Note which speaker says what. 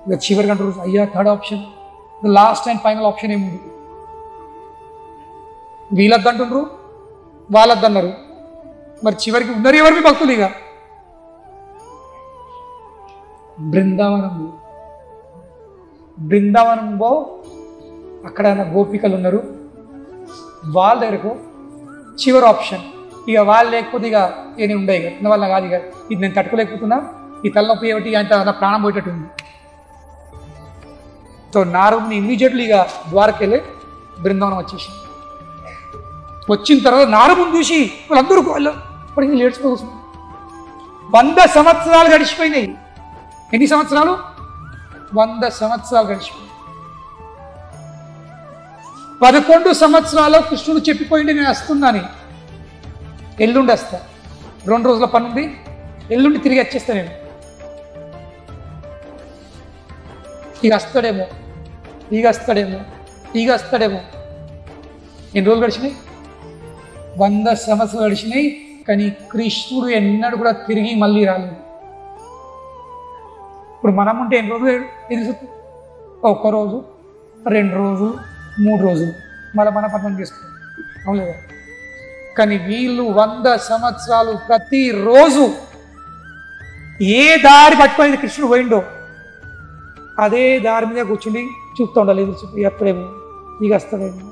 Speaker 1: ఇక చివరికి అంటారు అయ్యా third option, last and final option ఏముంది? వీళ్ళద్దంటుండ్రు, వాళ్ళద్దన్నారు, మరి చివరికి ఉన్నారు ఎవరికి భక్తులు? ఇక బృందావనంలో అక్కడ గోపికలు ఉన్నారు, వాళ్ళ దగ్గరకు చివరి ఆప్షన్. ఇక వాళ్ళు లేకపోతే ఇక నేను ఉండే ఇక ఉన్న వాళ్ళ కాదు, ఇక ఇది నేను తట్టుకోలేకపోతున్నా, ఈ తలనొప్పి ఏమిటి అంత నా ప్రాణం పోయేటట్టుంది. సో నారదుని ఇమ్మీడియట్లీ ఇక ద్వారకెళ్ళి బృందావనం వచ్చేసి వచ్చిన తర్వాత నారదుని చూసి వాళ్ళందరూ ఇప్పటికీ లేడ్చుకోవచ్చు. 100 సంవత్సరాలు గడిచిపోయినాయి. ఎన్ని సంవత్సరాలు? 100 సంవత్సరాలు గడిచిపోయినాయి. 11 సంవత్సరాలు కృష్ణుడు చెప్పిపోయింది నేను వస్తున్నాను, ఎల్లుండి వస్తా, 2 రోజుల పని ఉంది, ఎల్లుండి తిరిగి వచ్చేస్తా నేను. ఇక వస్తాడేమో. ఎన్ని రోజులు గడిచినాయి? 100 సంవత్సరాలు గడిచినాయి. కానీ కృష్ణుడు ఎన్నడూ కూడా తిరిగి మళ్ళీ రాలేదు. ఇప్పుడు మనం ఉంటే ఎన్ని రోజులు ఎదురు? 1 రోజు, 2 రోజులు, 3 రోజులు మళ్ళీ మన పట్టణం చేసుకుంటాం, అవునులేదా? కానీ వీళ్ళు 100 సంవత్సరాలు ప్రతిరోజు ఏ దారి పట్టుకొని కృష్ణుడు పోయిండో అదే దారి మీద కూర్చుని చూస్తూ ఉండాలి. ఎదురు చూపు, ఎప్పుడేమో ఇక వస్తాడేమో.